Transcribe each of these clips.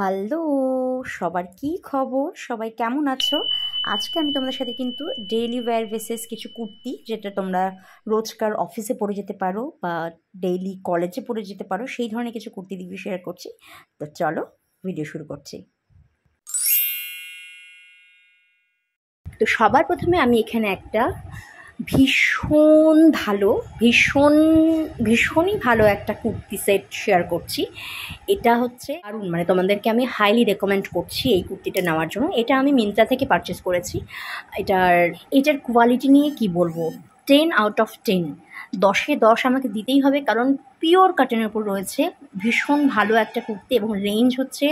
Hello, সবার কি খবর? সবাই কেমন আছো? আজকে আমি তোমাদের সাথে কিন্তু ডেইলি ওয়্যার বেসিস কিছু কুর্তি, যেটা তোমরা রোজকার অফিসে পরে যেতে পারো বা ডেইলি কলেজে পরে যেতে পারো, সেই ধরনের কিছু কুর্তি দিয়ে শেয়ার করছি। তো চলো ভিডিও শুরু করছি। তো সবার প্রথমে আমি এখানে একটা ভীষণই ভালো একটা কুর্তি সেট শেয়ার করছি। এটা হচ্ছে দারুণ, মানে তোমাদেরকে আমি হাইলি রেকমেন্ড করছি এই কুর্তিটা নেওয়ার জন্য। এটা আমি মিন্ত্রা থেকে পারচেস করেছি। এটার কোয়ালিটি নিয়ে কি বলবো, 10 আউট অফ 10, 10-এ 10 আমাকে দিতেই হবে, কারণ পিওর কাটনের উপর রয়েছে। ভীষণ ভালো একটা কুর্তি এবং রেঞ্জ হচ্ছে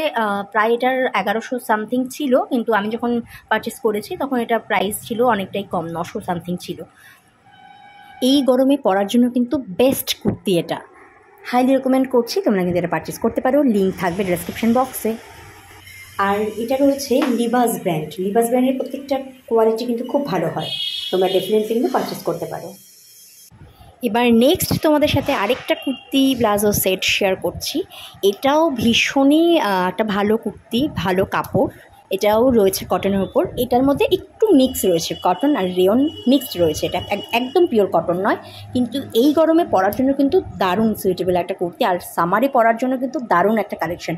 প্রায় এটার 1100 সামথিং ছিল, কিন্তু আমি যখন পারচেস করেছি তখন এটা প্রাইস ছিল অনেকটাই কম, 900 সামথিং ছিল। এই গরমে পরার জন্য কিন্তু বেস্ট কুর্তি এটা, হাইলি রেকমেন্ড করছি। তোমরা কিন্তু এটা পারচেস করতে পারো, লিঙ্ক থাকবে ডেসক্রিপশন বক্সে। আর এটা রয়েছে লিভাস ব্র্যান্ডের প্রত্যেকটা কোয়ালিটি কিন্তু খুব ভালো হয়, তোমরা ডেফিনেটলি কিন্তু পারচেস করতে পারো। এবার নেক্সট তোমাদের সাথে আরেকটা কুর্তি প্লাজো সেট শেয়ার করছি। এটাও ভীষণই একটা ভালো কুর্তি, ভালো কাপড়। এটাও রয়েছে কটনের উপর। এটার মধ্যে একটু মিক্স রয়েছে, কটন আর রেয়ন মিক্সড রয়েছে। এটা একদম পিওর কটন নয়, কিন্তু এই গরমে পরার জন্য কিন্তু দারুণ সুইটেবল একটা কুর্তি, আর সামারে পরার জন্য কিন্তু দারুণ একটা কালেকশন।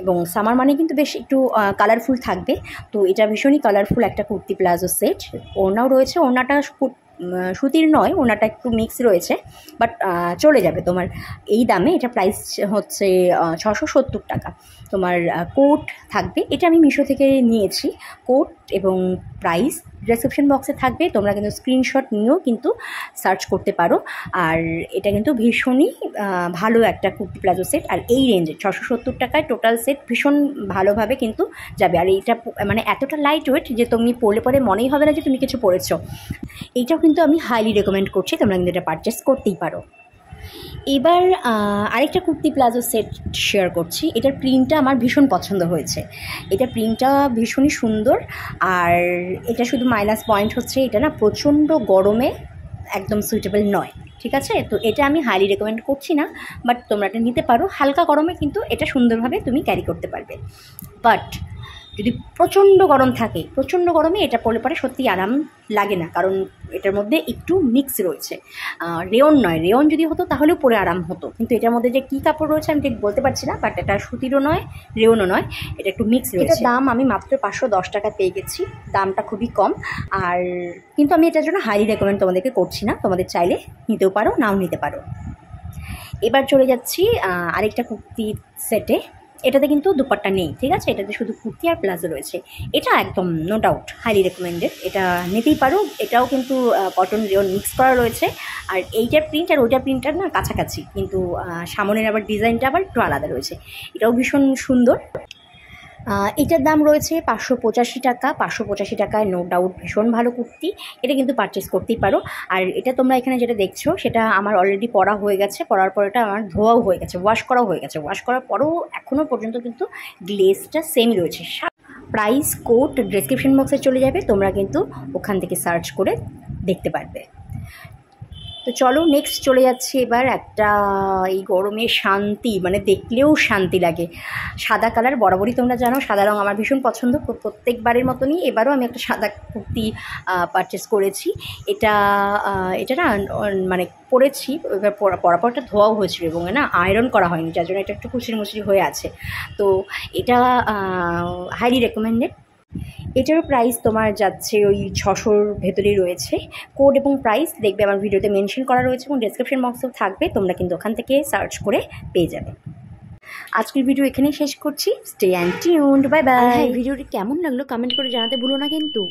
এবং সামার মানে কিন্তু বেশ একটু কালারফুল থাকবে, তো এটা ভীষণই কালারফুল একটা কুর্তি প্লাজো সেট। ওড়নাও রয়েছে, ওড়নাটা সুতির নয়, ওনাটা একটু মিক্স রয়েছে, বাট চলে যাবে তোমার এই দামে। এটা প্রাইস হচ্ছে 670 টাকা। তোমার কোট থাকবে, এটা আমি মিশো থেকে নিয়েছি। কোট এবং প্রাইস ডেসক্রিপশন বক্সে থাকবে, তোমরা কিন্তু স্ক্রিনশট নিয়েও কিন্তু সার্চ করতে পারো। আর এটা কিন্তু ভীষণই ভালো একটা কুর্তি প্লাজো সেট, আর এই রেঞ্জে 670 টাকায় টোটাল সেট ভীষণ ভালোভাবে কিন্তু যাবে। আর এইটা মানে এতটা লাইট ওয়েট যে তুমি পরলে পরে মনেই হবে না যে তুমি কিছু পরেছো। এইটাও কিন্তু আমি হাইলি রেকমেন্ড করছি, তোমরা কিন্তু এটা পারচেস করতেই পারো। এবার আরেকটা কুর্তি প্লাজো সেট শেয়ার করছি। এটার প্রিন্টটা আমার ভীষণ পছন্দ হয়েছে। এটা প্রিন্টটা ভীষণই সুন্দর, আর এটা শুধু মাইনাস পয়েন্ট হচ্ছে এটা না প্রচণ্ড গরমে একদম সুইটেবল নয়, ঠিক আছে? তো এটা আমি হাইলি রেকমেন্ড করছি না, বাট তোমরা এটা নিতে পারো। হালকা গরমে কিন্তু এটা সুন্দরভাবে তুমি ক্যারি করতে পারবে। বাট যদি প্রচণ্ড গরম থাকে, প্রচণ্ড গরমে এটা পরলে পরে সত্যি আরাম লাগে না, কারণ এটার মধ্যে একটু মিক্স রয়েছে। রেয়ন নয়, রেয়ন যদি হতো তাহলেও পরে আরাম হতো, কিন্তু এটার মধ্যে যে কী কাপড় রয়েছে আমি ঠিক বলতে পারছি না। বাট এটা সুতিরও নয়, রেয়নও নয়, এটা একটু মিক্স রয়েছে। এটার দাম আমি মাত্র 510 টাকা পেয়ে গেছি, দামটা খুবই কম। আর কিন্তু আমি এটার জন্য হাইলি রেকমেন্ড তোমাদেরকে করছি না, তোমাদের চাইলে নিতেও পারো, নাও নিতে পারো। এবার চলে যাচ্ছি আরেকটা কুর্তি সেটে। এটাতে কিন্তু দুপাট্টা নেই, ঠিক আছে? এটাতে শুধু কুর্তি আর প্লাজো রয়েছে। এটা একদম নো ডাউট হাইলি রেকমেন্ডেড, এটা নিতেই পারো। এটাও কিন্তু কটন রেয়ন মিক্স করা রয়েছে। আর এইটার প্রিন্ট আর ওইটার প্রিন্টটার না কাছাকাছি, কিন্তু সামনের আবার ডিজাইনটা আবার একটু আলাদা রয়েছে। এটাও ভীষণ সুন্দর। এটার দাম রয়েছে 585 টাকা। 585 টাকায় নো ডাউট ভীষণ ভালো কুর্তি, এটা কিন্তু পারচেস করতেই পারো। আর এটা তোমরা এখানে যেটা দেখছো সেটা আমার অলরেডি পরা হয়ে গেছে, পরার পর এটা আমার ধোয়াও হয়ে গেছে, ওয়াশ করাও হয়ে গেছে। ওয়াশ করার পরেও এখনও পর্যন্ত কিন্তু গ্লেজটা সেমই রয়েছে। প্রাইস কোড ডেসক্রিপশন বক্সে চলে যাবে, তোমরা কিন্তু ওখান থেকে সার্চ করে দেখতে পারবে। তো চলো নেক্সট চলে যাচ্ছি এবার একটা, এই গরমে শান্তি, মানে দেখলেও শান্তি লাগে, সাদা কালার। বরাবরই তোমরা জানো সাদা রঙ আমার ভীষণ পছন্দ, প্রত্যেকবারের মতনই এবারও আমি একটা সাদা কুর্তি পারচেস করেছি। এটা না মানে পরেছি, এবার পরাপরটা ধোয়াও হয়েছিল এবং না আয়রন করা হয়নি, যার জন্য এটা একটু কুচড়ি মুচড়ি হয়ে আছে। তো এটা হাইলি রেকমেন্ডেড। এটারও প্রাইস তোমার যাচ্ছে ওই 600-র ভেতরেই রয়েছে। কোড এবং প্রাইস দেখবে আমার ভিডিওতে মেনশন করা রয়েছে এবং ডেসক্রিপশন বক্সেও থাকবে, তোমরা কিন্তু ওখান থেকে সার্চ করে পেয়ে যাবে। আজকের ভিডিও এখানেই শেষ করছি। Stay and tuned, bye bye. ভিডিওটি কেমন লাগলো কমেন্ট করে জানাতে ভুলো না কিন্তু।